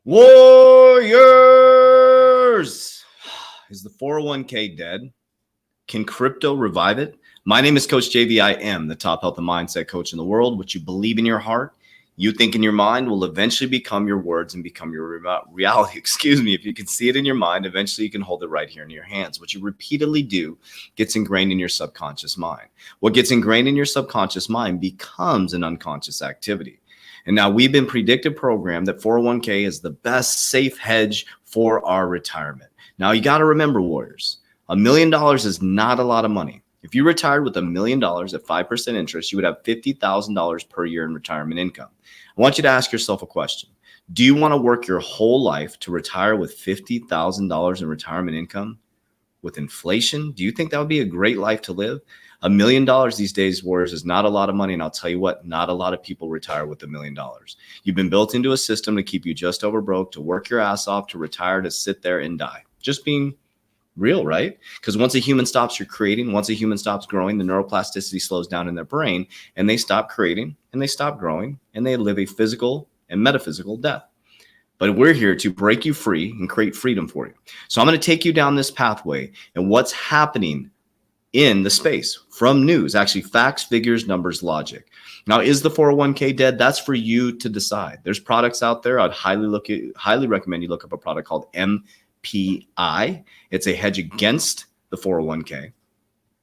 Warriors! Is the 401k dead? Can crypto revive it? My name is Coach JV. I am the top health and mindset coach in the world. What you believe in your heart, you think in your mind will eventually become your words and become your reality. Excuse me. If you can see it in your mind, eventually you can hold it right here in your hands. What you repeatedly do gets ingrained in your subconscious mind. What gets ingrained in your subconscious mind becomes an unconscious activity. And now we've been predictive programmed that 401k is the best safe hedge for our retirement. Now you got to remember, Warriors, $1 million is not a lot of money. If you retired with $1 million at 5% interest, you would have $50,000 per year in retirement income. I want you to ask yourself a question. Do you want to work your whole life to retire with $50,000 in retirement income? With inflation, do you think that would be a great life to live? $1 million these days, Warriors, is not a lot of money. And I'll tell you what, not a lot of people retire with $1 million. You've been built into a system to keep you just over broke, to work your ass off, to retire, to sit there and die. Just being real, right? Because once a human stops creating, once a human stops growing, the neuroplasticity slows down in their brain and they stop creating and they stop growing and they live a physical and metaphysical death. But we're here to break you free and create freedom for you. So I'm going to take you down this pathway and what's happening in the space from news, actually facts, figures, numbers, logic. Now, is the 401k dead? That's for you to decide. There's products out there. I'd highly recommend you look up a product called MPI. It's a hedge against the 401k.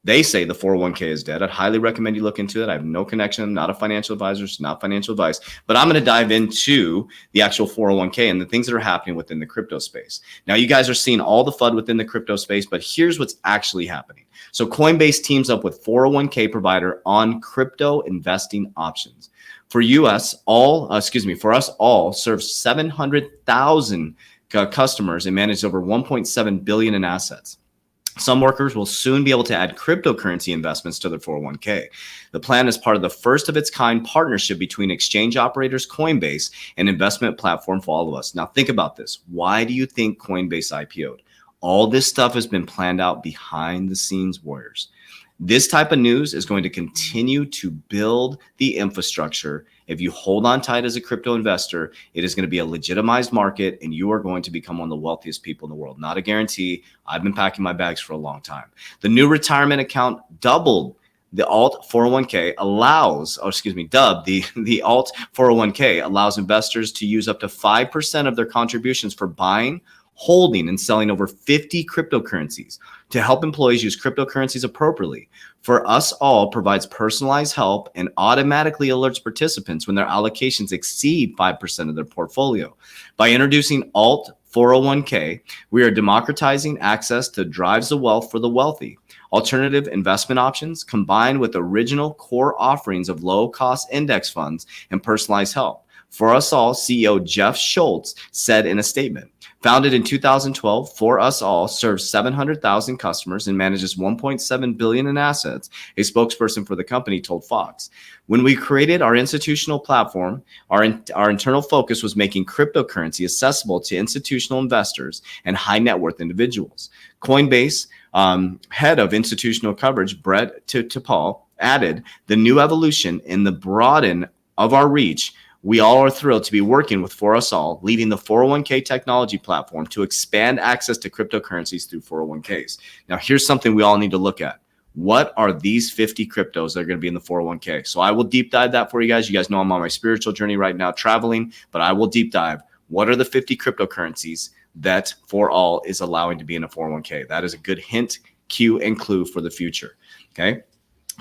They say the 401k is dead. I'd highly recommend you look into it. I have no connection. I'm not a financial advisor. It's not financial advice. But I'm going to dive into the actual 401k and the things that are happening within the crypto space. Now, you guys are seeing all the FUD within the crypto space, but here's what's actually happening. So Coinbase teams up with 401k provider on crypto investing options. For us all serves 700,000 customers and manage over 1.7 billion in assets. Some workers will soon be able to add cryptocurrency investments to their 401k. The plan is part of the first of its kind partnership between exchange operators Coinbase and investment platform Follow Us. Now think about this. Why do you think Coinbase IPO'd? All this stuff has been planned out behind the scenes, Warriors. This type of news is going to continue to build the infrastructure. If you hold on tight as a crypto investor, it is going to be a legitimized market and you are going to become one of the wealthiest people in the world. Not a guarantee. I've been packing my bags for a long time. The new retirement account doubled the alt 401k dubbed the alt 401k allows investors to use up to 5% of their contributions for buying, holding, and selling over 50 cryptocurrencies. To help employees use cryptocurrencies appropriately, For Us All provides personalized help and automatically alerts participants when their allocations exceed 5% of their portfolio. By introducing Alt 401k, we are democratizing access to drives of wealth for the wealthy. Alternative investment options combined with original core offerings of low-cost index funds and personalized help. For Us All CEO Jeff Schultz said in a statement, founded in 2012, For Us All serves 700,000 customers and manages $1.7 billion in assets, a spokesperson for the company told Fox. When we created our institutional platform, our internal focus was making cryptocurrency accessible to institutional investors and high net worth individuals. Coinbase head of institutional coverage, Brett Topal, added, the new evolution in the broaden of our reach. We all are thrilled to be working with For Us All, leading the 401k technology platform to expand access to cryptocurrencies through 401ks. Now, here's something we all need to look at. What are these 50 cryptos that are going to be in the 401k? So I will deep dive that for you guys. You guys know I'm on my spiritual journey right now, traveling, but I will deep dive. What are the 50 cryptocurrencies that For All is allowing to be in a 401k? That is a good hint, cue, and clue for the future. Okay.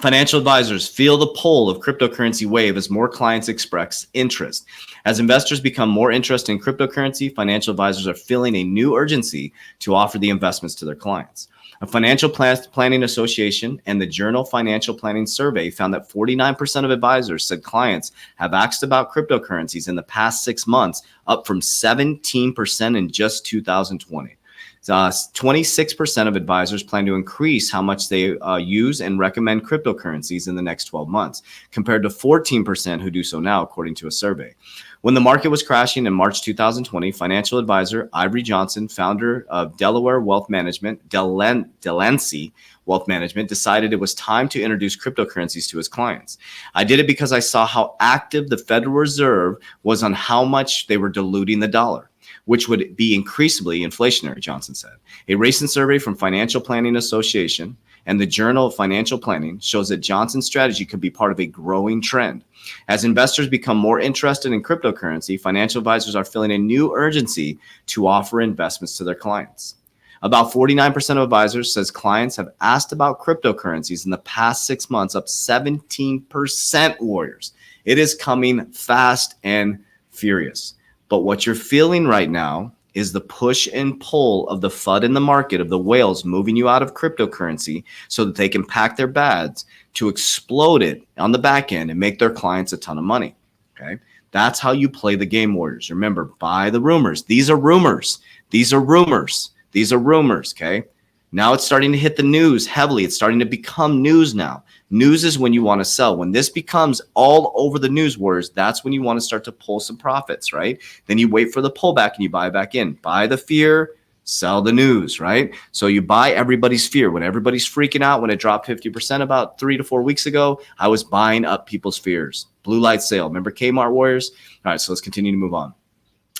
Financial advisors feel the pull of cryptocurrency wave as more clients express interest. As investors become more interested in cryptocurrency, financial advisors are feeling a new urgency to offer the investments to their clients. A financial planning association and the Journal Financial Planning Survey found that 49% of advisors said clients have asked about cryptocurrencies in the past 6 months, up from 17% in just 2020. 26% of advisors plan to increase how much they use and recommend cryptocurrencies in the next 12 months, compared to 14% who do so now, according to a survey. When the market was crashing in March 2020, financial advisor Ivory Johnson, founder of Delaware Wealth Management, Delancey Wealth Management, decided it was time to introduce cryptocurrencies to his clients. I did it because I saw how active the Federal Reserve was on how much they were diluting the dollar. which would be increasingly inflationary, Johnson said. A recent survey from Financial Planning Association and the Journal of Financial Planning shows that Johnson's strategy could be part of a growing trend. As investors become more interested in cryptocurrency, financial advisors are feeling a new urgency to offer investments to their clients. About 49% of advisors says clients have asked about cryptocurrencies in the past 6 months, up 17%, warriors. It is coming fast and furious. But what you're feeling right now is the push and pull of the FUD in the market, of the whales moving you out of cryptocurrency so that they can pack their bags to explode it on the back end and make their clients a ton of money. Okay, that's how you play the game, warriors. Remember, buy the rumors. These are rumors. These are rumors. These are rumors. Okay, now it's starting to hit the news heavily. It's starting to become news now. News is when you want to sell. When this becomes all over the news, warriors, that's when you want to start to pull some profits, right? Then you wait for the pullback and you buy back in. Buy the fear, sell the news, right? So you buy everybody's fear. When everybody's freaking out, when it dropped 50% about 3 to 4 weeks ago, I was buying up people's fears. Blue light sale. Remember Kmart, warriors? All right, so let's continue to move on.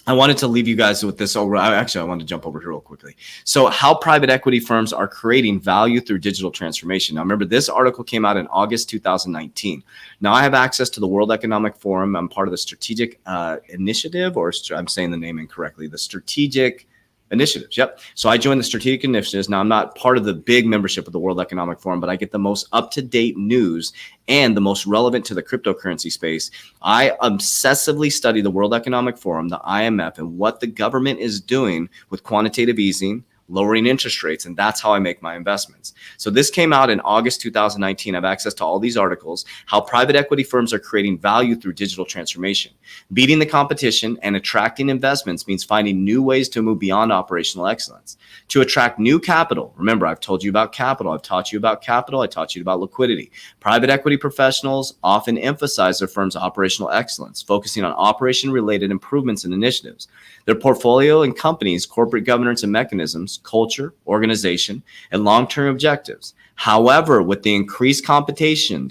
I wanted to leave you guys with this over. Actually, I wanted to jump over here real quickly. So how private equity firms are creating value through digital transformation. Now, remember, this article came out in August 2019. Now, I have access to the World Economic Forum. I'm part of the Strategic Initiative, or I'm saying the name incorrectly, the Strategic Initiatives. Yep. So I joined the Strategic Initiatives. Now, I'm not part of the big membership of the World Economic Forum, but I get the most up-to-date news and the most relevant to the cryptocurrency space. I obsessively study the World Economic Forum, the IMF, and what the government is doing with quantitative easing, lowering interest rates, and that's how I make my investments. So this came out in August 2019. I have access to all these articles, how private equity firms are creating value through digital transformation. Beating the competition and attracting investments means finding new ways to move beyond operational excellence. To attract new capital, remember, I've told you about capital. I've taught you about capital. I taught you about liquidity. Private equity professionals often emphasize their firm's operational excellence, focusing on operation-related improvements and initiatives. Their portfolio and companies, corporate governance and mechanisms, culture, organization, and long-term objectives. However, with the increased competition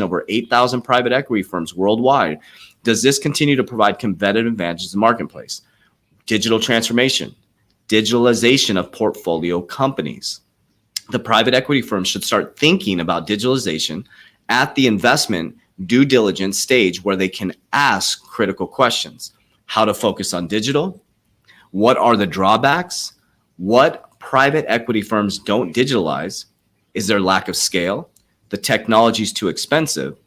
over 8,000 private equity firms worldwide, does this continue to provide competitive advantages in the marketplace? Digital transformation, digitalization of portfolio companies. The private equity firms should start thinking about digitalization at the investment due diligence stage, where they can ask critical questions. How to focus on digital? What are the drawbacks? What private equity firms don't digitalize? Is there lack of scale? The technology is too expensive.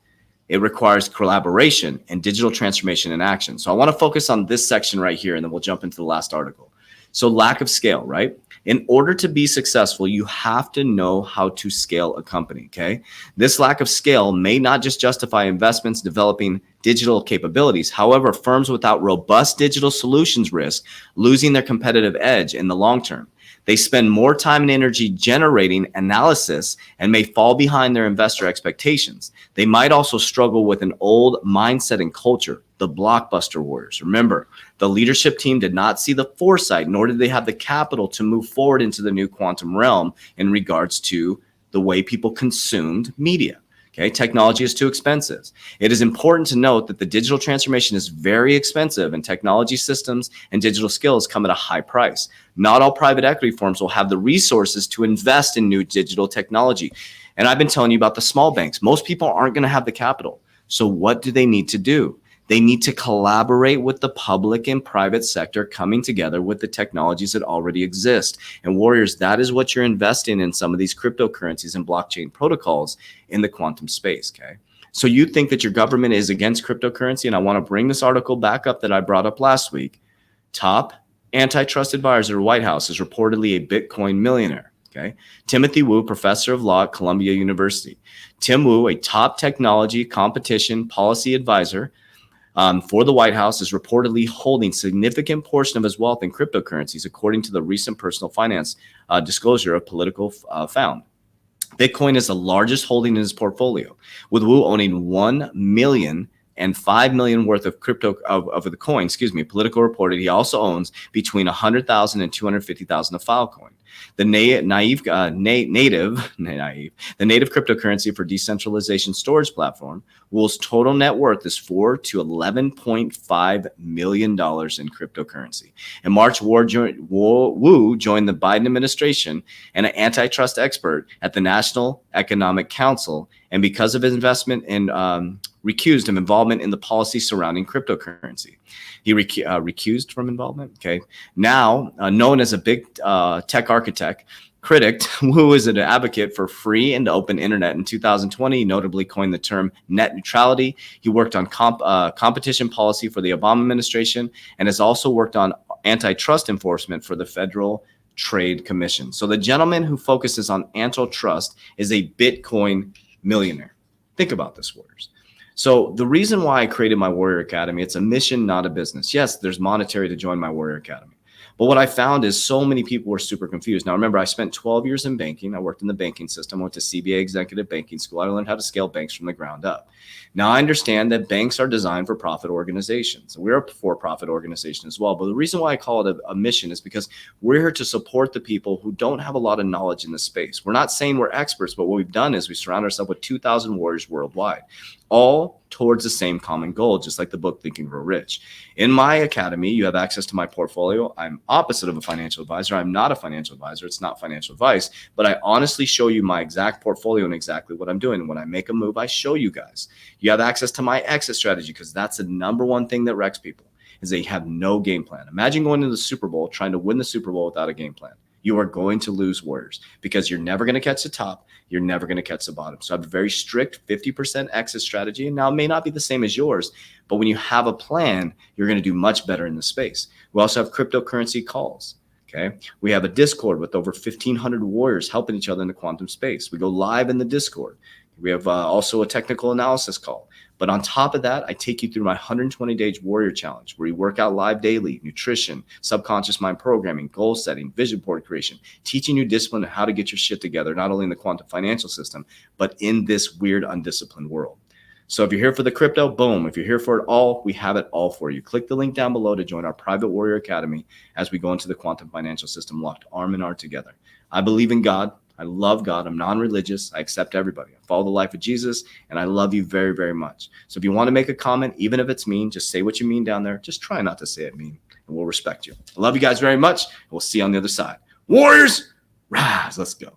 It requires collaboration and digital transformation in action. So I want to focus on this section right here, and then we'll jump into the last article. So lack of scale, right? In order to be successful, you have to know how to scale a company, okay? This lack of scale may not just justify investments developing digital capabilities. However, firms without robust digital solutions risk losing their competitive edge in the long term. They spend more time and energy generating analysis and may fall behind their investor expectations. They might also struggle with an old mindset and culture, the blockbuster warriors. Remember, the leadership team did not see the foresight, nor did they have the capital to move forward into the new quantum realm in regards to the way people consumed media. Okay, technology is too expensive. It is important to note that the digital transformation is very expensive, and technology systems and digital skills come at a high price. Not all private equity firms will have the resources to invest in new digital technology. And I've been telling you about the small banks. Most people aren't going to have the capital. So what do they need to do? They need to collaborate with the public and private sector, coming together with the technologies that already exist. And warriors, that is what you're investing in some of these cryptocurrencies and blockchain protocols in the quantum space, okay? So you think that your government is against cryptocurrency, and I want to bring this article back up that I brought up last week. Top antitrust advisor at White House is reportedly a Bitcoin millionaire. Okay. Timothy Wu, professor of law at Columbia University. Tim Wu, a top technology competition policy advisor for the White House, is reportedly holding significant portion of his wealth in cryptocurrencies, according to the recent personal finance disclosure of Politico found. Bitcoin is the largest holding in his portfolio, with Wu owning 1 million and 5 million worth of crypto of the coin, Politico reported he also owns between 100,000 and 250,000 of Filecoin. The native cryptocurrency for decentralization storage platform, Wool's total net worth is $4 to $11.5 million in cryptocurrency. In March, Wu joined the Biden administration and an antitrust expert at the National Economic Council, and because of his investment in recused of involvement in the policy surrounding cryptocurrency. He recused from involvement. Okay. Now, known as a big tech architect, critic, Wu is an advocate for free and open internet. In 2020, he notably coined the term net neutrality. He worked on competition policy for the Obama administration and has also worked on antitrust enforcement for the Federal Trade Commission. So the gentleman who focuses on antitrust is a Bitcoin millionaire. Think about this, warriors. So the reason why I created my Warrior Academy, it's a mission, not a business. Yes, there's monetary to join my Warrior Academy. But what I found is so many people were super confused. Now, remember, I spent 12 years in banking. I worked in the banking system. I went to CBA Executive Banking School. I learned how to scale banks from the ground up. Now, I understand that banks are designed for profit organizations. We're a for-profit organization as well. But the reason why I call it a mission is because we're here to support the people who don't have a lot of knowledge in this space. We're not saying we're experts, but what we've done is we surround ourselves with 2,000 warriors worldwide, all towards the same common goal, just like the book Think and Grow Rich. In my academy, you have access to my portfolio. I'm opposite of a financial advisor. I'm not a financial advisor. It's not financial advice, but I honestly show you my exact portfolio and exactly what I'm doing. And when I make a move, I show you guys. You have access to my exit strategy because that's the number one thing that wrecks people is they have no game plan. Imagine going to the Super Bowl, trying to win the Super Bowl without a game plan. You are going to lose, warriors, because you're never going to catch the top. You're never going to catch the bottom. So I have a very strict 50% exit strategy. And now it may not be the same as yours, but when you have a plan, you're going to do much better in the space. We also have cryptocurrency calls. Okay. We have a Discord with over 1,500 warriors helping each other in the quantum space. We go live in the Discord. We have also a technical analysis call. But on top of that, I take you through my 120-day warrior challenge where you work out live daily, nutrition, subconscious mind programming, goal setting, vision board creation, teaching you discipline and how to get your shit together, not only in the quantum financial system, but in this weird, undisciplined world. So if you're here for the crypto, boom. If you're here for it all, we have it all for you. Click the link down below to join our private Warrior Academy as we go into the quantum financial system locked arm in arm together. I believe in God. I love God. I'm non-religious. I accept everybody. I follow the life of Jesus, and I love you very, very much. So if you want to make a comment, even if it's mean, just say what you mean down there. Just try not to say it mean, and we'll respect you. I love you guys very much. We'll see you on the other side. Warriors, rise. Let's go.